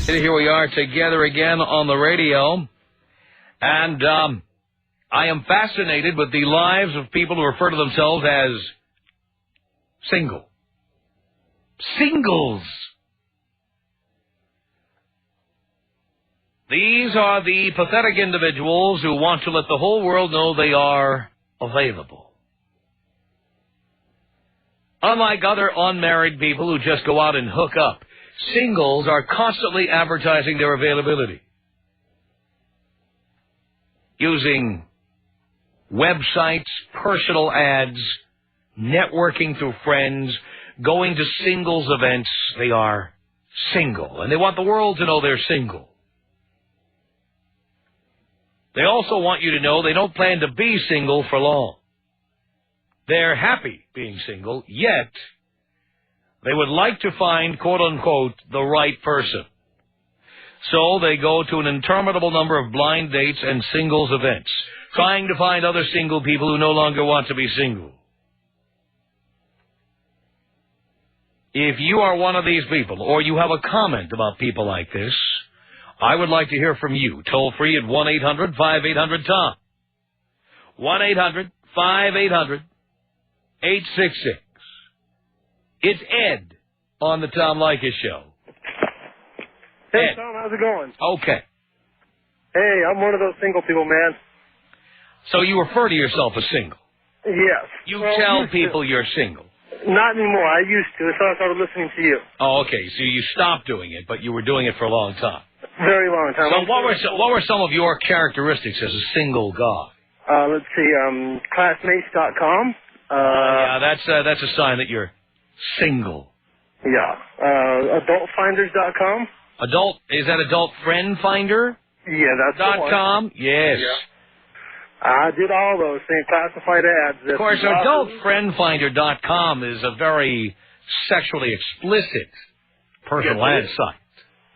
Here we are together again on the radio, and I am fascinated with the lives of people who refer to themselves as single. Singles. These are the pathetic individuals who want to let the whole world know they are available. Unlike other unmarried people who just go out and hook up, singles are constantly advertising their availability. Using websites, personal ads, networking through friends, going to singles events. They are single, and they want the world to know they're single. They also want you to know they don't plan to be single for long. They're happy being single, yet they would like to find, quote-unquote, the right person. So they go to an interminable number of blind dates and singles events, trying to find other single people who no longer want to be single. If you are one of these people, or you have a comment about people like this, I would like to hear from you. Toll free at 1-800-5800-TOM. 1-800-5800-866. It's Ed on the Tom Leykis Show. Hey, Ed. Tom, how's it going? Okay. Hey, I'm one of those single people, man. So you refer to yourself as single? Yes. You tell people you're single? Not anymore. I used to, so I started listening to you. Oh, okay. So you stopped doing it, but you were doing it for a long time. Very long time. So what were some of your characteristics as a single guy? Let's see, classmates.com. Yeah, that's a sign that you're single. Yeah. Adultfinders.com. Is that Adult Friend Finder? Yeah, that's the one. .com? Yes. Yeah. I did all those same classified ads. Of course, AdultFriendFinder.com is a very sexually explicit personal ad site.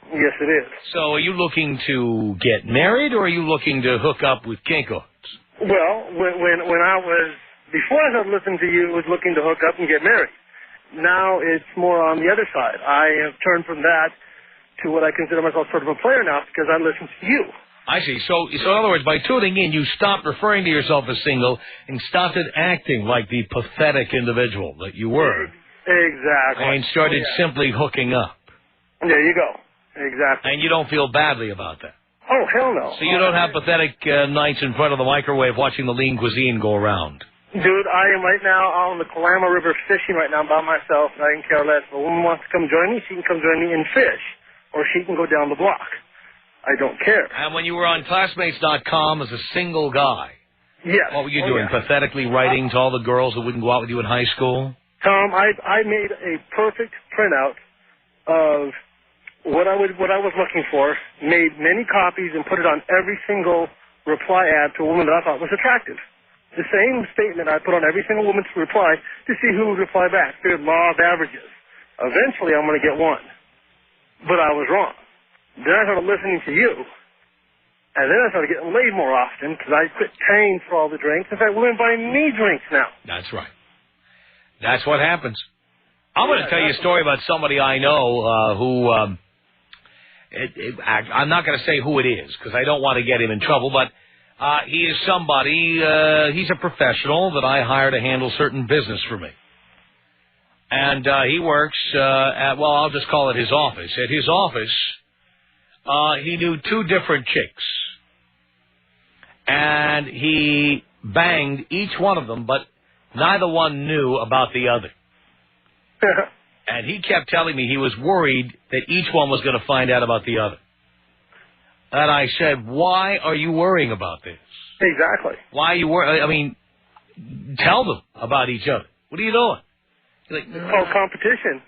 Yes, it is. So are you looking to get married, or are you looking to hook up with kinkos? Well, when I was, before I started listening to you, was looking to hook up and get married. Now it's more on the other side. I have turned from that to what I consider myself sort of a player now because I listen to you. I see. So in other words, by tuning in, you stopped referring to yourself as single and started acting like the pathetic individual that you were. Exactly. And started simply hooking up. There you go. Exactly. And you don't feel badly about that. Oh, hell no. So you don't have pathetic nights in front of the microwave watching the lean cuisine go around. Dude, I am right now on the Kalama River fishing right now by myself, and I can care less. If a woman wants to come join me, she can come join me and fish, or she can go down the block. I don't care. And when you were on Classmates.com as a single guy, yes. What were you doing? Pathetically writing to all the girls who wouldn't go out with you in high school? Tom, I made a perfect printout of what I was looking for, made many copies, and put it on every single reply ad to a woman that I thought was attractive. The same statement I put on every single woman's reply to see who would reply back. Figured law of averages. Eventually, I'm going to get one. But I was wrong. Then I started listening to you. And then I started getting laid more often because I quit paying for all the drinks. In fact, women buy me drinks now. That's right. That's what happens. I'm going to tell you a story about somebody I know who... I'm not going to say who it is because I don't want to get him in trouble, but he is somebody, he's a professional that I hire to handle certain business for me. And he works I'll just call it his office. At his office, he knew two different chicks. And he banged each one of them, but neither one knew about the other. And he kept telling me he was worried that each one was going to find out about the other. And I said, why are you worrying about this? Exactly. Why are you worrying? I mean, tell them about each other. What are you doing? Like, it's called competition.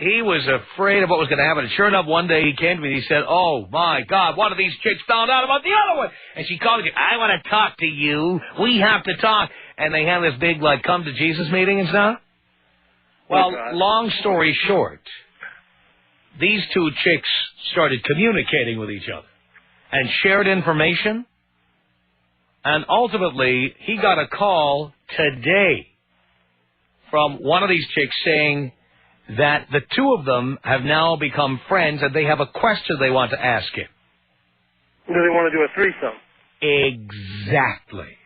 He was afraid of what was going to happen. And sure enough, one day he came to me and he said, oh, my God, one of these chicks found out about the other one. And she called me, I want to talk to you. We have to talk. And they had this big, come to Jesus meeting and stuff. Well, long story short, these two chicks started communicating with each other and shared information. And ultimately, he got a call today from one of these chicks saying that the two of them have now become friends and they have a question they want to ask him. Do they want to do a threesome? Exactly.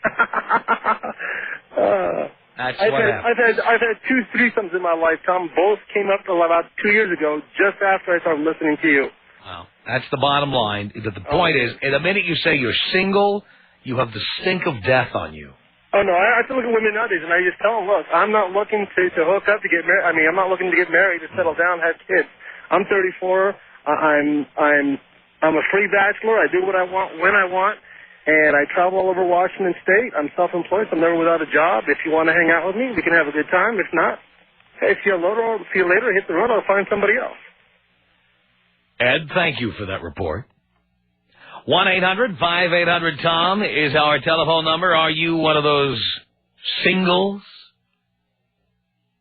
That's what happened. I've had two threesomes in my life, Tom. Both came up about 2 years ago, just after I started listening to you. Wow. That's the bottom line. The point is, the minute you say you're single, you have the stink of death on you. Oh, no, I have to look at women nowadays, and I just tell them, look, I'm not looking to hook up to get married. I mean, I'm not looking to get married, to settle down, have kids. I'm 34. I'm a free bachelor. I do what I want when I want, and I travel all over Washington State. I'm self-employed, so I'm never without a job. If you want to hang out with me, we can have a good time. If not, hey, see you later, hit the road, I'll find somebody else. Ed, thank you for that report. 1-800-5800-TOM is our telephone number. Are you one of those singles?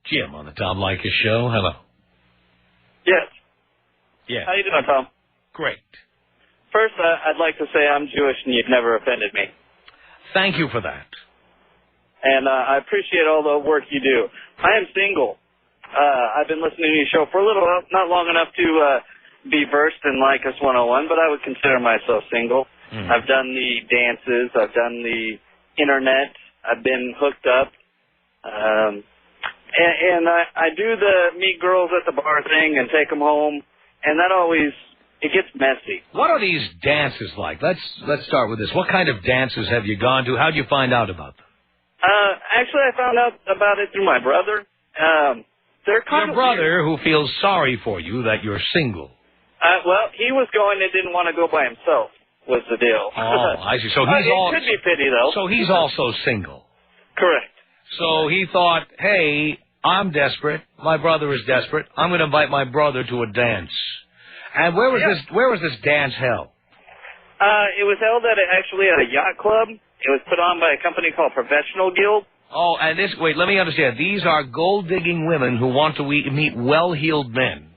Jim on the Tom Leykis Show. Hello. Yes. Yeah. How you doing, Tom? Great. First, I'd like to say I'm Jewish and you've never offended me. Thank you for that. And I appreciate all the work you do. I am single. I've been listening to your show for a little while, not long enough to be versed in Leykis 101, but I would consider myself single. I've done the dances. I've done the internet. I've been hooked up. And I do the meet girls at the bar thing and take them home, and that always, it gets messy. What are these dances like? Let's start with this. What kind of dances have you gone to? How did you find out about them? Actually, I found out about it through my brother. They're kind Your brother who feels sorry for you that you're single. Well, he was going and didn't want to go by himself, was the deal. Oh, I see. So he's it could be pity, though. So he's also single. Correct. So he thought, hey, I'm desperate. My brother is desperate. I'm going to invite my brother to a dance. And where was this dance held? It was held at a yacht club. It was put on by a company called Professional Guild. Oh, and wait, let me understand. These are gold-digging women who want to meet well-heeled men.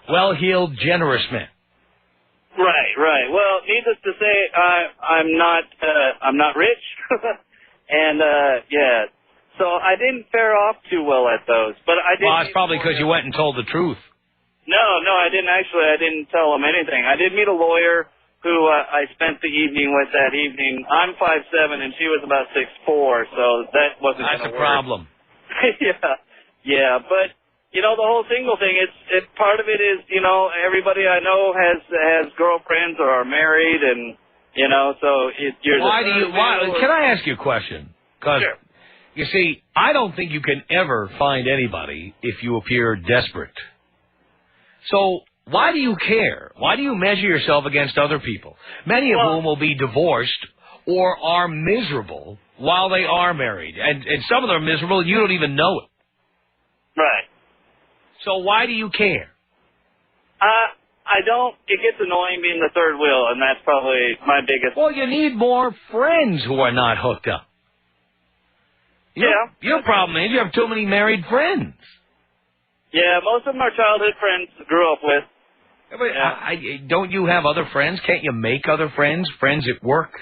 Well-heeled, generous men. Right. Well, needless to say, I'm not rich, and yeah, so I didn't fare off too well at those. But I did. Well, it's probably because you went and told the truth. No, I didn't actually. I didn't tell them anything. I did meet a lawyer who I spent the evening with that evening. I'm 5'7", and she was about 6'4", so that wasn't. That's a problem. yeah, but. You know, the whole single thing, part of it is, you know, everybody I know has girlfriends or are married, and, you know, so can I ask you a question? Because, sure. You see, I don't think you can ever find anybody if you appear desperate. So why do you care? Why do you measure yourself against other people? Many of whom will be divorced or are miserable while they are married. And some of them are miserable and you don't even know it. Right. So why do you care? I don't. It gets annoying being the third wheel, and that's probably my biggest... Well, you need more friends who are not hooked up. Your problem is you have too many married friends. Yeah, most of them are childhood friends grew up with. But don't you have other friends? Can't you make other friends? Friends at work?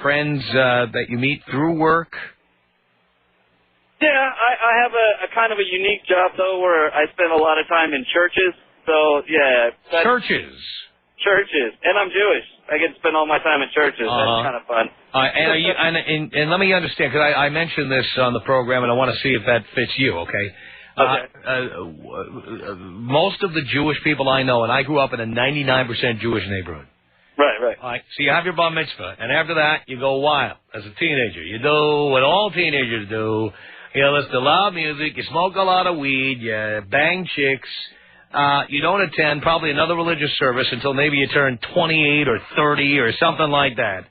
Friends that you meet through work? Yeah, I have a kind of a unique job, though, where I spend a lot of time in churches. So, yeah. Churches? Churches. And I'm Jewish. I get to spend all my time in churches. That's kind of fun. And let me understand, because I mentioned this on the program, and I want to see if that fits you, okay? Most of the Jewish people I know, and I grew up in a 99% Jewish neighborhood. Right. So you have your bar mitzvah, and after that, you go wild as a teenager. You do what all teenagers do. You listen to loud music, you smoke a lot of weed, you bang chicks, you don't attend probably another religious service until maybe you turn 28 or 30 or something like that.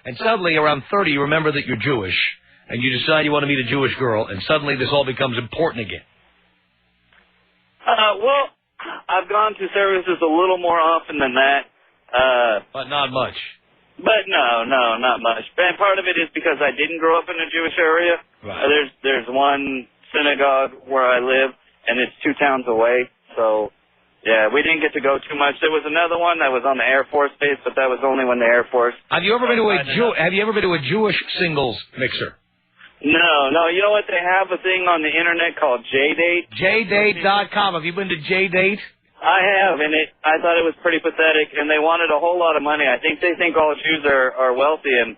And suddenly, around 30, you remember that you're Jewish, and you decide you want to meet a Jewish girl, and suddenly this all becomes important again. Well, I've gone to services a little more often than that. But not much. But no, not much. And part of it is because I didn't grow up in a Jewish area. Right. There's one synagogue where I live, and it's 2 towns away. So, yeah, we didn't get to go too much. There was another one that was on the Air Force base, but that was only when the Air Force. Have you ever been to a Jewish singles mixer? No. You know what? They have a thing on the internet called JDate. JDate.com. Have you been to JDate? I have, and I thought it was pretty pathetic, and they wanted a whole lot of money. I think they think all Jews are wealthy, and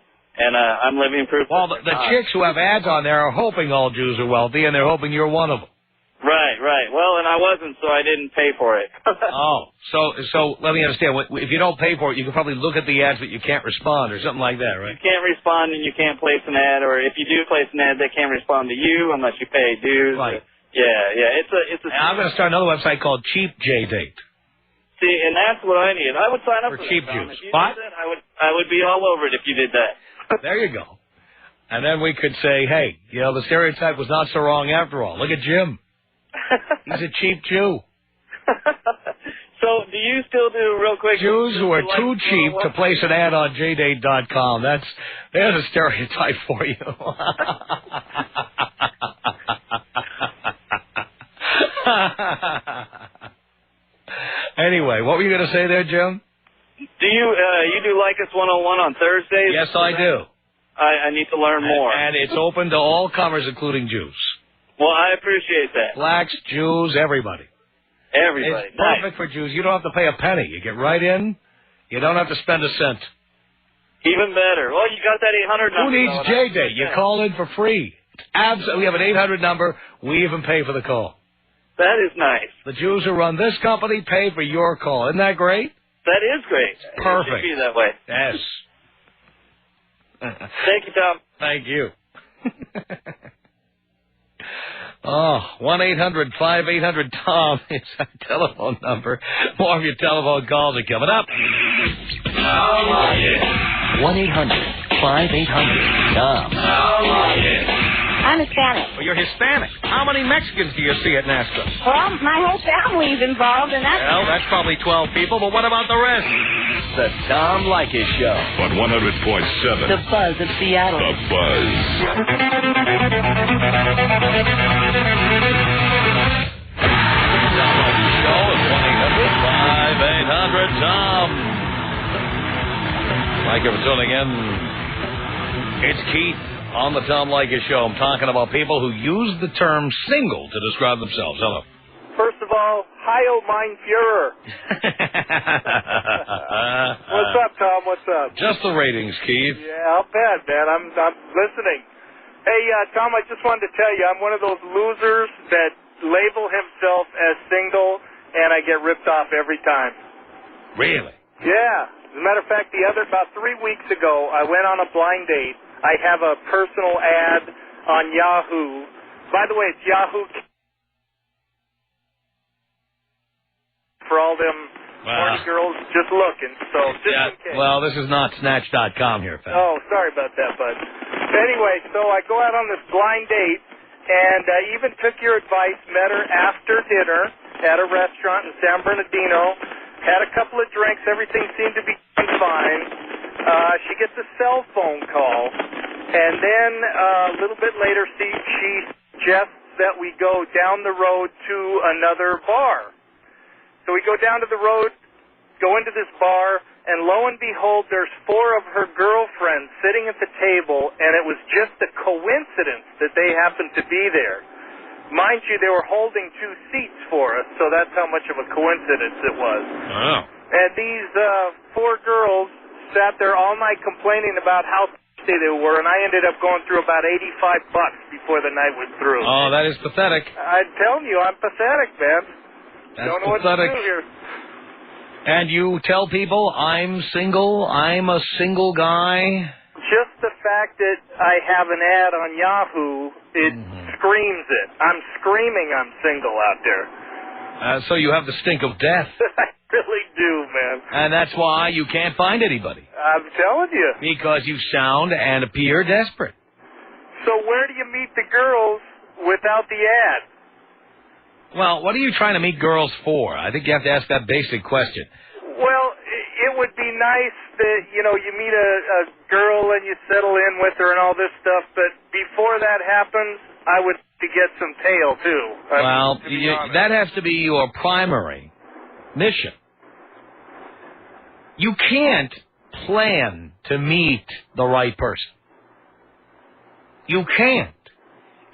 I'm living proof. Well, the chicks who have ads on there are hoping all Jews are wealthy, and they're hoping you're one of them. Right. Well, and I wasn't, so I didn't pay for it. So let me understand. If you don't pay for it, you can probably look at the ads, but you can't respond or something like that, right? You can't respond, and you can't place an ad, or if you do place an ad, they can't respond to you unless you pay dues. Right. Yeah. It's a. I'm going to start another website called Cheap JDate. See, and that's what I need. I would sign up for cheap that, Jews. If you did that, I would be all over it if you did that. There you go. And then we could say, hey, the stereotype was not so wrong after all. Look at Jim. He's a cheap Jew. So, do you still do, real quick... Jews who are too cheap to place an ad on JDate.com. There's a stereotype for you. Anyway, what were you going to say there, Jim? Do you do Leykis 101 on Thursdays? Yes, I do. I need to learn more. And it's open to all comers, including Jews. Well, I appreciate that. Blacks, Jews, everybody. Everybody. It's perfect for Jews. You don't have to pay a penny. You get right in. You don't have to spend a cent. Even better. Well, you got that 800 number. Who needs JDate? You call in for free. We have an 800 number. We even pay for the call. That is nice. The Jews who run this company pay for your call. Isn't that great? That is great. Perfect. It should be that way. Yes. Thank you, Tom. Thank you. 1-800-5800-TOM is our telephone number. More of your telephone calls are coming up. 1-800-5800-TOM. I'm Hispanic. Well, you're Hispanic. How many Mexicans do you see at NASCAR? Well, my whole family's involved in that. Well, that's probably 12 people, but what about the rest? The Tom Leykis Show. On 100.7. The Buzz of Seattle. The Buzz. Tom Leykis Show at 1-800-5800-TOM. Thank you for tuning in. It's Keith on the Tom Leykis Show. I'm talking about people who use the term single to describe themselves. Hello. First of all, Heil mein Führer. What's up, Tom? What's up? Just the ratings, Keith. Yeah, I'll bet, man. I'm listening. Hey, Tom, I just wanted to tell you, I'm one of those losers that label himself as single, and I get ripped off every time. Really? Yeah. As a matter of fact, about 3 weeks ago, I went on a blind date. I have a personal ad on Yahoo. By the way, it's Yahoo for all them horny girls just looking. So just in case. Well, this is not Snatch.com here, pal. Oh, sorry about that, bud. Anyway, so I go out on this blind date, and I even took your advice, met her after dinner at a restaurant in San Bernardino, had a couple of drinks, everything seemed to be fine. She gets a cell phone call, and then a little bit later, she suggests that we go down the road to another bar. So we go down to the road, go into this bar, and lo and behold, there's 4 of her girlfriends sitting at the table, and it was just a coincidence that they happened to be there. Mind you, they were holding 2 seats for us, so that's how much of a coincidence it was. Wow. And these 4 girls sat there all night complaining about how thirsty they were, and I ended up going through about $85 before the night was through. Oh, that is pathetic. I'm telling you, I'm pathetic, man. That's Don't know pathetic. what to do here. And you tell people, I'm single, I'm a single guy. Just the fact that I have an ad on Yahoo, it screams it. I'm screaming I'm single out there. So you have the stink of death. I really do, man. And that's why you can't find anybody. I'm telling you. Because you sound and appear desperate. So where do you meet the girls without the ad? Well, what are you trying to meet girls for? I think you have to ask that basic question. Well, it would be nice that, you meet a girl and you settle in with her and all this stuff, but before that happens, I would to get some tail, too. Well, that has to be your primary mission. You can't plan to meet the right person. You can't.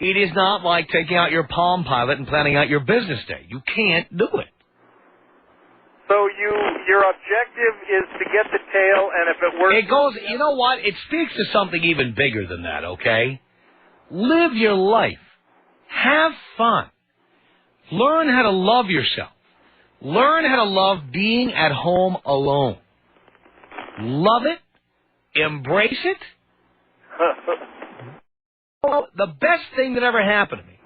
It is not like taking out your Palm Pilot and planning out your business day. You can't do it. So your objective is to get the tail, and if it works... It goes, you know what? It speaks to something even bigger than that, okay? Live your life. Have fun. Learn how to love yourself. Learn how to love being at home alone. Love it. Embrace it. The best thing that ever happened to me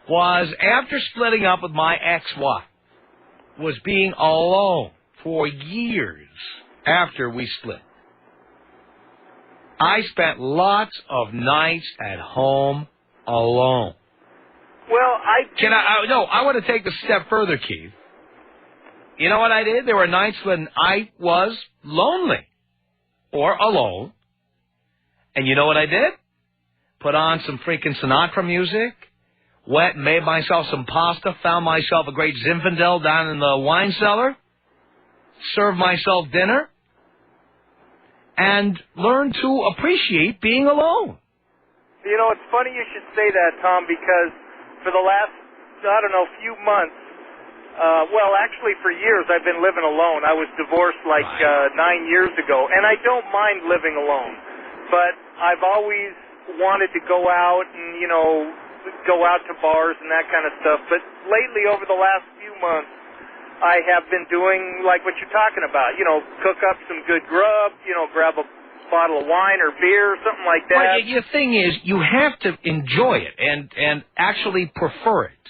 was after splitting up with my ex-wife, was being alone for years after we split. I spent lots of nights at home alone. Well, I want to take this a step further, Keith. You know what I did? There were nights when I was lonely or alone. And you know what I did? Put on some freaking Sinatra music, went and made myself some pasta, found myself a great Zinfandel down in the wine cellar, served myself dinner, and learned to appreciate being alone. You know, it's funny you should say that, Tom, because for the last, few months, actually for years, I've been living alone. I was divorced 9 years ago, and I don't mind living alone. But I've always wanted to go out and, go out to bars and that kind of stuff. But lately, over the last few months, I have been doing like what you're talking about. Cook up some good grub, grab a bottle of wine or beer or something like that. Well, the thing is, you have to enjoy it and actually prefer it.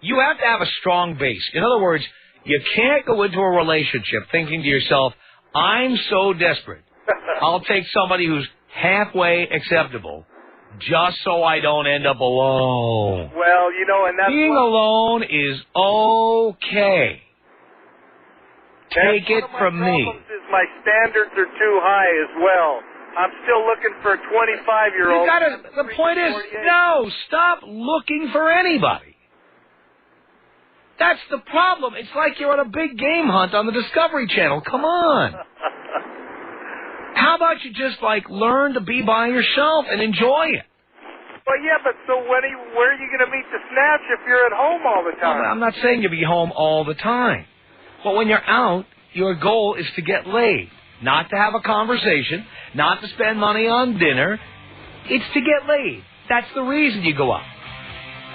You have to have a strong base. In other words, you can't go into a relationship thinking to yourself, I'm so desperate, I'll take somebody who's halfway acceptable just so I don't end up alone. Well, and that's... Being alone is okay. Take it from me. Is my standards are too high as well. I'm still looking for a 25-year-old. The point is, no, stop looking for anybody. That's the problem. It's like you're on a big game hunt on the Discovery Channel. Come on. How about you just, learn to be by yourself and enjoy it? Well, yeah, but so where are you going to meet the snatch if you're at home all the time? Well, I'm not saying you'll be home all the time. But when you're out, your goal is to get laid. Not to have a conversation, not to spend money on dinner. It's to get laid. That's the reason you go out.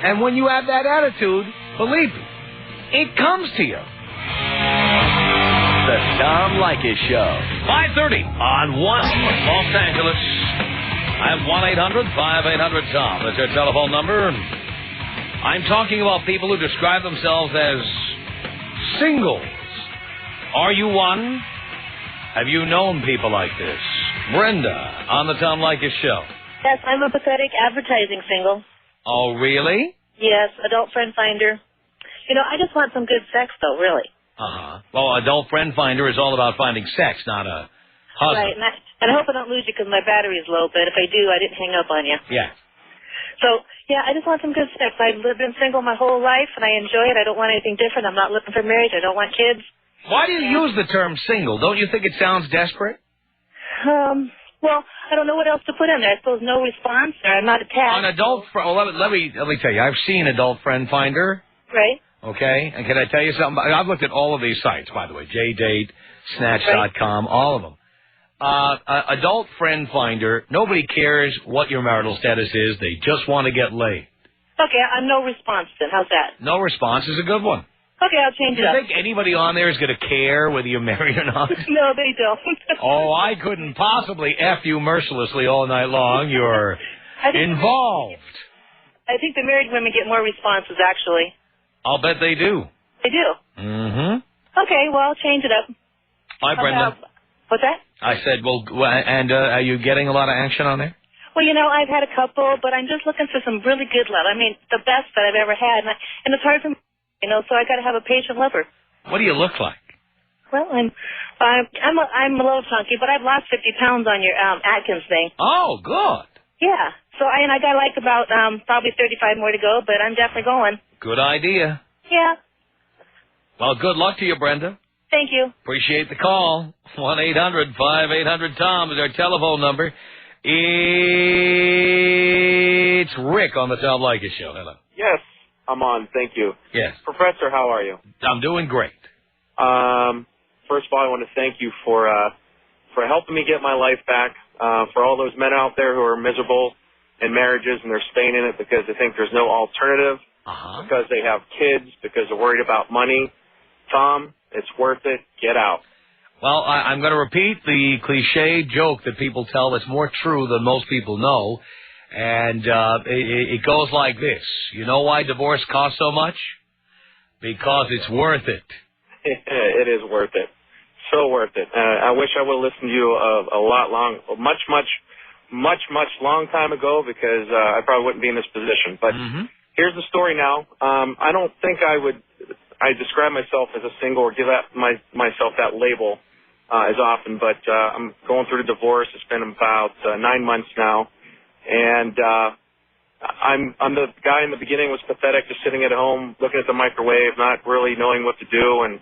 And when you have that attitude, believe me, it comes to you. The Tom Leykis Show. 5:30 on 1 Los Angeles. I have 1-800-5800-TOM. That's our telephone number. I'm talking about people who describe themselves as singles. Are you one? Have you known people like this? Brenda on the Tom Leykis Show. Yes, I'm a pathetic advertising single. Oh, really? Yes, adult friend finder. I just want some good sex, though, really. Uh-huh. Well, adult friend finder is all about finding sex, not a husband. Right, and I hope I don't lose you because my battery is low, but if I do, I didn't hang up on you. Yeah. So, I just want some good sex. I've been single my whole life, and I enjoy it. I don't want anything different. I'm not looking for marriage. I don't want kids. Why do you use the term single? Don't you think it sounds desperate? Well, I don't know what else to put in there. I suppose no response, or I'm not attached. On adult friend, let me tell you, I've seen adult friend finder. Right. Okay, and can I tell you something? I've looked at all of these sites, by the way, JDate, Snatch.com, all of them. Adult friend finder, nobody cares what your marital status is. They just want to get laid. Okay, I'm no response then. How's that? No response is a good one. Okay, I'll change it up. Do you think anybody on there is going to care whether you're married or not? No, they don't. Oh, I couldn't possibly F you mercilessly all night long. You're involved. I think the married women get more responses, actually. I'll bet they do. They do? Mm-hmm. Okay, well, I'll change it up. Hi, Brenda. What's that? I said, are you getting a lot of action on there? Well, I've had a couple, but I'm just looking for some really good love. I mean, the best that I've ever had. And it's hard for me, so I got to have a patient lover. What do you look like? Well, I'm a little chunky, but I've lost 50 pounds on your Atkins thing. Oh, good. Yeah. So I got like about probably 35 more to go, but I'm definitely going. Good idea. Yeah. Well, good luck to you, Brenda. Thank you. Appreciate the call. 1-800-5800-TOM is our telephone number. It's Rick on the Tom Leykis Show. Hello. Yes, I'm on. Thank you. Yes. Professor, how are you? I'm doing great. First of all, I want to thank you for helping me get my life back. For all those men out there who are miserable in marriages and they're staying in it because they think there's no alternative, because they have kids, because they're worried about money. Tom, it's worth it. Get out. Well, I'm going to repeat the cliche joke that people tell that's more true than most people know, and it goes like this. You know why divorce costs so much? Because it's worth it. It is worth it. So worth it. I wish I would have listened to you much long time ago, because I probably wouldn't be in this position. But here's the story now. I don't think I describe myself as a single or give myself that label as often, but I'm going through the divorce. It's been about 9 months now, and I'm the guy in the beginning was pathetic, just sitting at home looking at the microwave, not really knowing what to do, and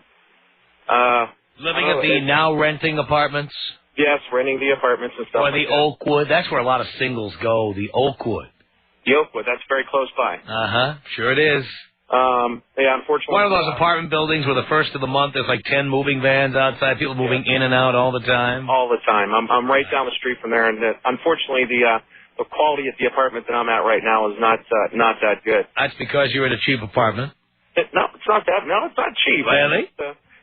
living at the now renting apartments. Yes, renting the apartments and stuff. Or the Oakwood. That's where a lot of singles go. The Oakwood. The Oakwood. That's very close by. Sure it is. Yeah, unfortunately. One of those apartment buildings where the first of the month there's like 10 moving vans outside, people moving in and out all the time. All the time. I'm right down the street from there, and unfortunately the quality at the apartment that I'm at right now is not that good. That's because you're in a cheap apartment. No, it's not that. No, it's not cheap. Really?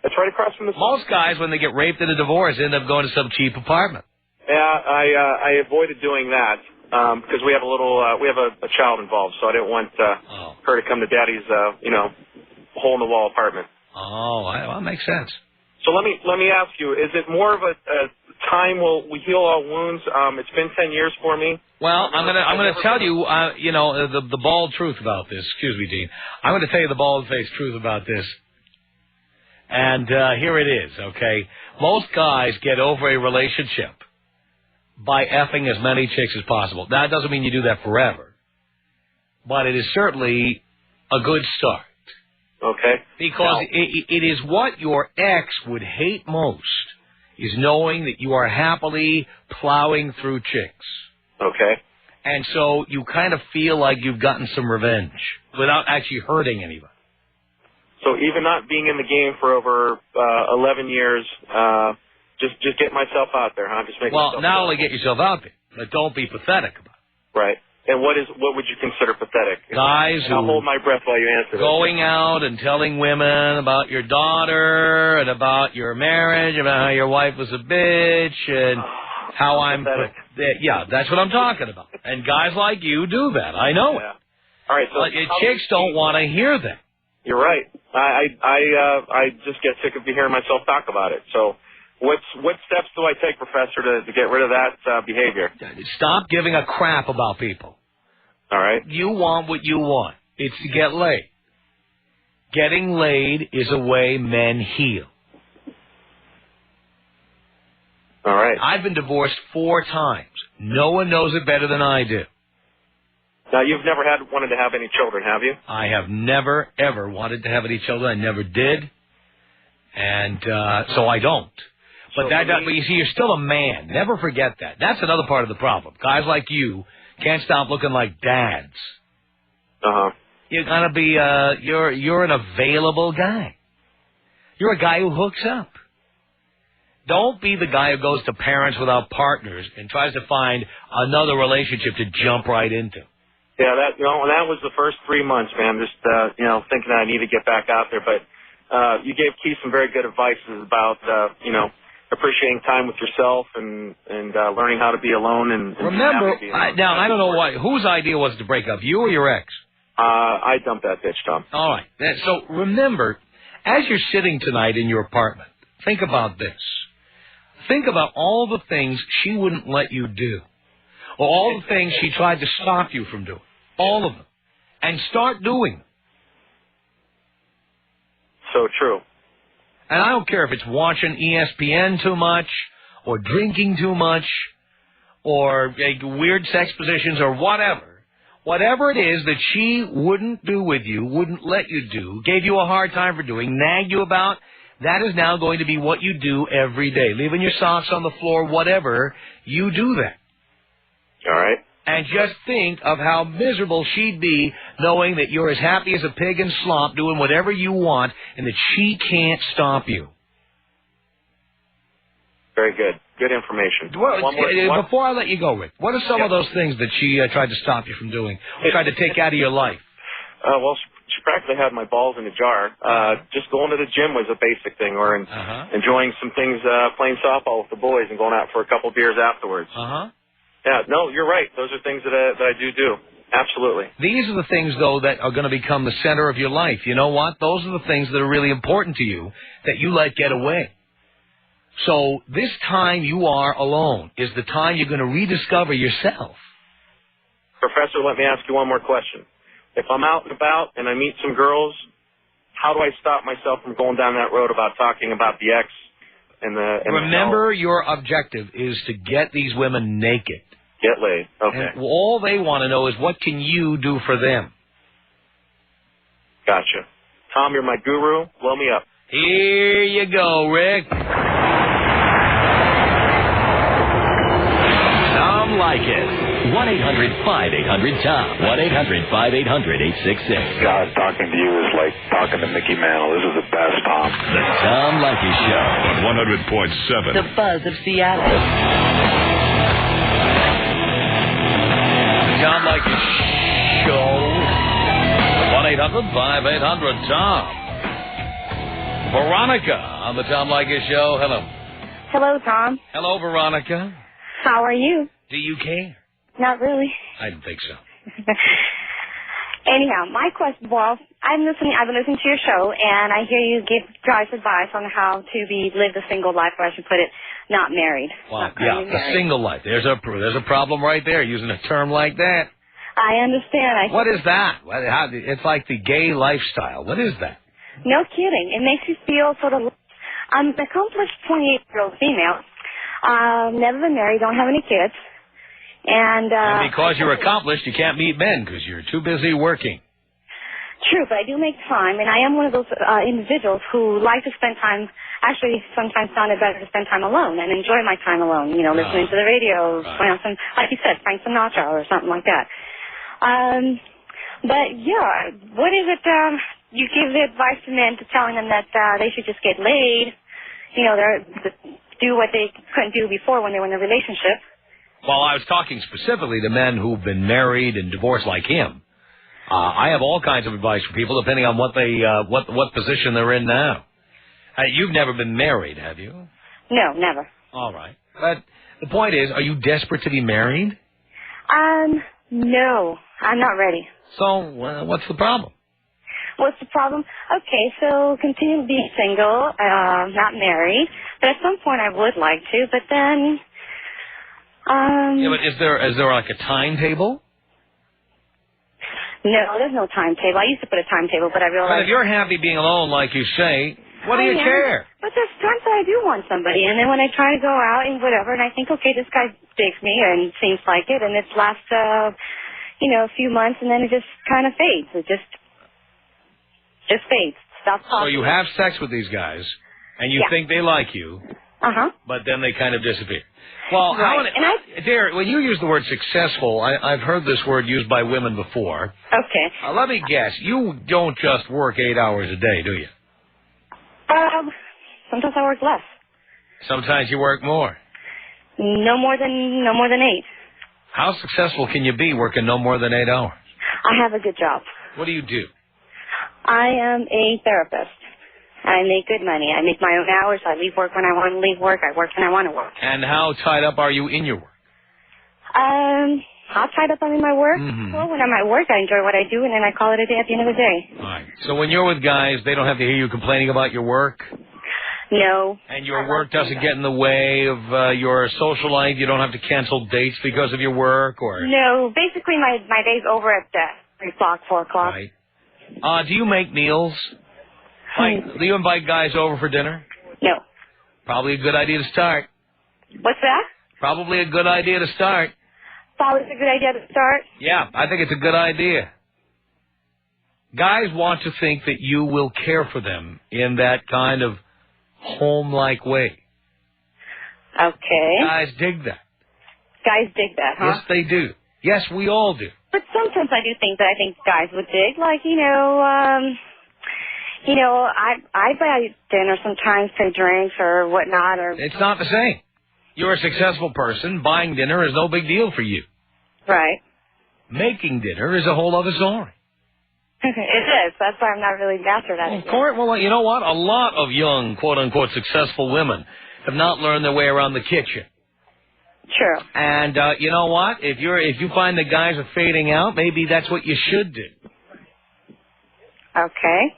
It's right across from the. Most guys, when they get raped in a divorce, end up going to some cheap apartment. Yeah, I avoided doing that because we have a child involved, so I didn't want her to come to Daddy's hole in the wall apartment. Oh, well, that makes sense. So let me ask you: is it more of a time will we heal all wounds? It's been 10 years for me. Well, I'm gonna tell you, the bald truth about this. Excuse me, Dean. I'm going to tell you the bald-faced truth about this. And here it is, okay? Most guys get over a relationship by effing as many chicks as possible. Now, that doesn't mean you do that forever, but it is certainly a good start. Okay. Because it is what your ex would hate most, is knowing that you are happily plowing through chicks. Okay. And so you kind of feel like you've gotten some revenge without actually hurting anybody. So even not being in the game for over 11 years, just get myself out there, huh? Just make myself not only get yourself out there, but don't be pathetic about it. Right. And what would you consider pathetic? Guys who I'll hold my breath while you answer. Going out and telling women about your daughter and about your marriage, about how your wife was a bitch and how I'm pathetic. Yeah, that's what I'm talking about. And guys like you do that. I know it. All right. So but chicks don't want to hear that. You're right. I just get sick of hearing myself talk about it. So what steps do I take, Professor, to get rid of that behavior? Stop giving a crap about people. All right. You want what you want. It's to get laid. Getting laid is a way men heal. All right. I've been divorced 4 times. No one knows it better than I do. Now, you've never wanted to have any children, have you? I have never, ever wanted to have any children. I never did. And so I don't. But but you see, you're still a man. Never forget that. That's another part of the problem. Guys like you can't stop looking like dads. You're gonna be you're an available guy. You're a guy who hooks up. Don't be the guy who goes to Parents Without Partners and tries to find another relationship to jump right into. Yeah, that was the first 3 months, man. Just thinking that I need to get back out there. But you gave Keith some very good advice about appreciating time with yourself and learning how to be alone. And remember, now I don't know whose idea was to break up, you or your ex? I dumped that bitch, Tom. All right. So remember, as you're sitting tonight in your apartment, think about this. Think about all the things she wouldn't let you do, or all the things she tried to stop you from doing. All of them. And start doing them. So true. And I don't care if it's watching ESPN too much, or drinking too much, or weird sex positions, or whatever. Whatever it is that she wouldn't do with you, wouldn't let you do, gave you a hard time for doing, nagged you about, that is now going to be what you do every day. Leaving your socks on the floor, whatever, you do that. All right. And just think of how miserable she'd be knowing that you're as happy as a pig in slop doing whatever you want and that she can't stop you. Very good. Good information. Well, before I let you go, Rick, what are some of those things that she tried to stop you from doing, or tried to take out of your life? Well, she practically had my balls in a jar. Just going to the gym was a basic thing, or enjoying some things, playing softball with the boys and going out for a couple beers afterwards. Yeah, no, you're right. Those are things that I do. Absolutely. These are the things, though, that are going to become the center of your life. You know what? Those are the things that are really important to you that you let get away. So this time you are alone is the time you're going to rediscover yourself. Professor, let me ask you one more question. If I'm out and about and I meet some girls, how do I stop myself from going down that road about talking about the ex and the... Remember, your objective is to get these women naked. Get laid. Okay. And all they want to know is what can you do for them. Gotcha. Tom, you're my guru. Blow me up. Here you go, Rick. Tom Leykis. 1-800-5800-TOM. 1-800-5800-866. God, talking to you is like talking to Mickey Mantle. This is the best, Tom. The Tom Leykis Show. On 100.7. The buzz of Seattle. The Tom Leykis Show. 1-800-5800-TOM. Veronica on the Tom Leykis Show. Hello. Hello, Tom. Hello, Veronica. How are you? Do you care? Not really. I didn't think so. Anyhow, my question, well, I've been listening to your show, and I hear you give guys advice on how to live the single life, or I should put it, not married. Well, yeah, the single life. There's a problem right there, using a term like that. I understand. What is that? It's like the gay lifestyle. What is that? No kidding. It makes you feel sort of... I'm an accomplished 28-year-old female. Never been married, don't have any kids. And because you're accomplished, you can't meet men because you're too busy working. True, but I do make time, and I am one of those individuals who like to spend time. Actually, sometimes found it better to spend time alone and enjoy my time alone. You know, listening to the radio, playing on some, like you said, Frank Sinatra or something like that. But yeah, what is it? You give the advice to men, to telling them that they should just get laid. You know, do what they couldn't do before when they were in a relationship. Well, I was talking specifically to men who've been married and divorced like him. I have all kinds of advice for people depending on what they what position they're in now. You've never been married, have you? No, never. All right. But the point is, are you desperate to be married? No, I'm not ready. So, what's the problem? What's the problem? Okay, so continue to be single, not married. But at some point I would like to, but then... yeah, but is there like a timetable? No, there's no timetable. I used to put a timetable, but I realized... But if you're happy being alone, like you say, what do you care? But there's times that I do want somebody, and then when I try to go out and whatever, and I think, okay, this guy digs me and seems like it, and it lasts, a few months, and then it just kind of fades. It just fades. Stops talking. So you have sex with these guys, and you think they like you, but then they kind of disappear. Well, dear, when you use the word successful, I've heard this word used by women before. Okay. Let me guess. You don't just work 8 hours a day, do you? Sometimes I work less. Sometimes you work more. No more than 8. How successful can you be working no more than 8 hours? I have a good job. What do you do? I am a therapist. I make good money. I make my own hours. I leave work when I want to leave work. I work when I want to work. And how tied up are you in your work? How tied up I'm in my work? Well, when I'm at work, I enjoy what I do, and then I call it a day at the end of the day. All right. So when you're with guys, they don't have to hear you complaining about your work? No. And your work doesn't get in the way of your social life? You don't have to cancel dates because of your work? Or No. Basically, my day's over at 3 o'clock, 4 o'clock. Right. Do you make meals? Do you invite guys over for dinner? No. Probably a good idea to start. What's that? Probably a good idea to start. Probably a good idea to start? Yeah, I think it's a good idea. Guys want to think that you will care for them in that kind of home-like way. Okay. Guys dig that. guys dig that, huh? Yes, they do. Yes, we all do. But sometimes I do think that I think guys would dig, like, I buy dinner sometimes, pay drinks or whatnot. Or It's not the same. You're a successful person. Buying dinner is no big deal for you. Right. Making dinner is a whole other story. It is. That's why I'm not really mastered at it. Of course. Well, you know what? A lot of young, quote-unquote, successful women have not learned their way around the kitchen. True. And you know what? If you find the guys are fading out, maybe that's what you should do. Okay.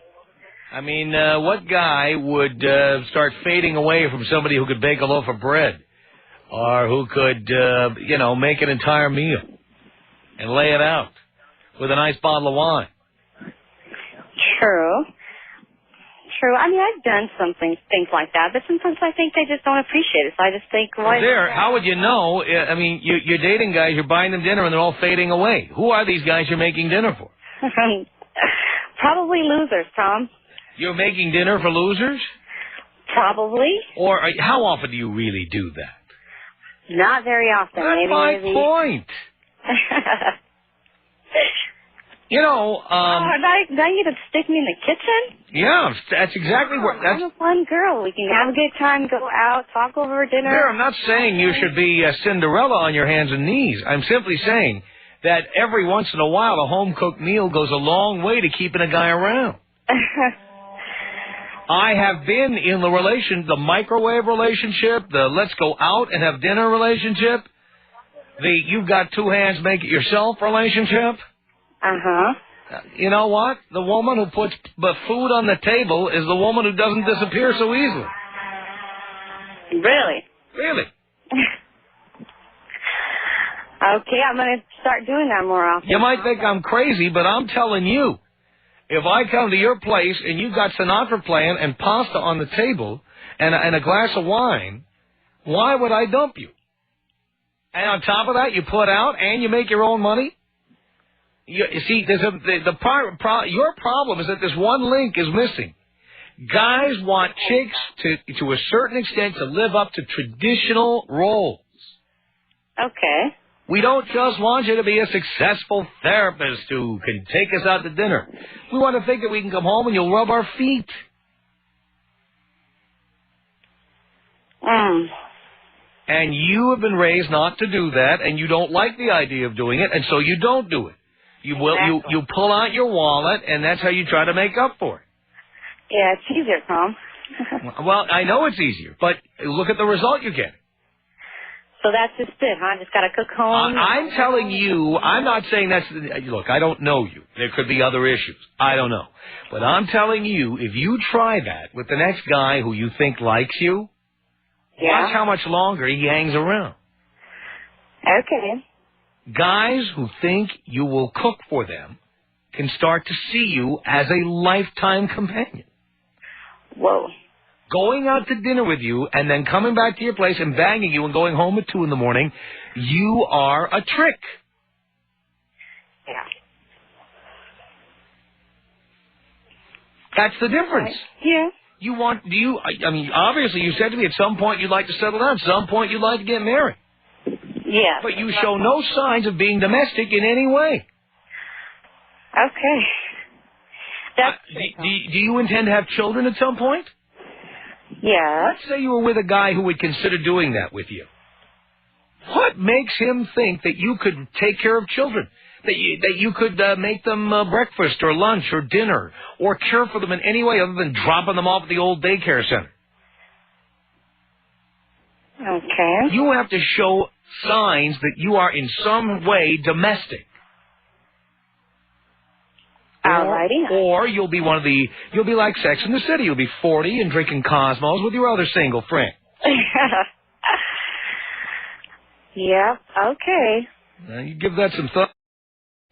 I mean, what guy would start fading away from somebody who could bake a loaf of bread or who could, make an entire meal and lay it out with a nice bottle of wine? True. I mean, I've done things like that, but sometimes I think they just don't appreciate it. So I just think, How would you know? I mean, you're dating guys, you're buying them dinner, and they're all fading away. Who are these guys you're making dinner for? Probably losers, Tom. You're making dinner for losers? Probably. Or how often do you really do that? Not very often. That's my point. Now you to stick me in the kitchen? Yeah, that's exactly what... I'm a fun girl. We can have a good time, go out, talk over dinner. I'm not saying you should be Cinderella on your hands and knees. I'm simply saying that every once in a while a home-cooked meal goes a long way to keeping a guy around. I have been in the microwave relationship, the let's go out and have dinner relationship, the you've got two hands, make it yourself relationship. Uh-huh. You know what? The woman who puts food on the table is the woman who doesn't disappear so easily. Really? Really. Okay, I'm going to start doing that more often. You might think I'm crazy, but I'm telling you, if I come to your place and you've got Sinatra playing and pasta on the table and a glass of wine, why would I dump you? And on top of that, you put out and you make your own money? You see, your problem is that this one link is missing. Guys want chicks to a certain extent to live up to traditional roles. Okay. We don't just want you to be a successful therapist who can take us out to dinner. We want to think that we can come home and you'll rub our feet. And you have been raised not to do that, and you don't like the idea of doing it, and so you don't do it. You pull out your wallet, and that's how you try to make up for it. Yeah, it's easier, Tom. Well, I know it's easier, but look at the result you get. So that's just it, huh? Just got to cook home? I'm telling you, I'm not saying that's... Look, I don't know you. There could be other issues. I don't know. But I'm telling you, if you try that with the next guy who you think likes you, watch how much longer he hangs around. Okay. Guys who think you will cook for them can start to see you as a lifetime companion. Whoa. Going out to dinner with you and then coming back to your place and banging you and going home at 2 in, you are a trick. Yeah. That's the difference. Yeah. I mean, obviously you said to me at some point you'd like to settle down. At some point you'd like to get married. Yeah. But you show no signs of being domestic in any way. Okay. Do you intend to have children at some point? Yeah. Let's say you were with a guy who would consider doing that with you. What makes him think that you could take care of children? That you could make them breakfast or lunch or dinner or care for them in any way other than dropping them off at the old daycare center? Okay. You have to show signs that you are in some way domestic. Alrighty. Or you'll be like Sex in the City. You'll be 40 and drinking Cosmos with your other single friend. Yeah, okay. Now, you give that some thought.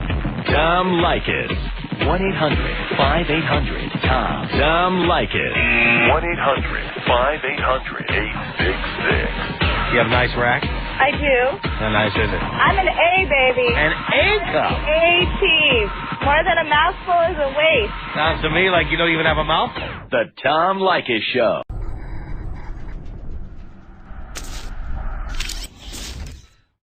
Tom Leykis. 1-800-5800-TOM. Tom Leykis. 1-800-5800-866. You have a nice rack? I do. How nice is it? I'm an A, baby. An A cup? A-team. More than a mouthful is a waste. Sounds to me like you don't even have a mouthful. The Tom Leykis Show.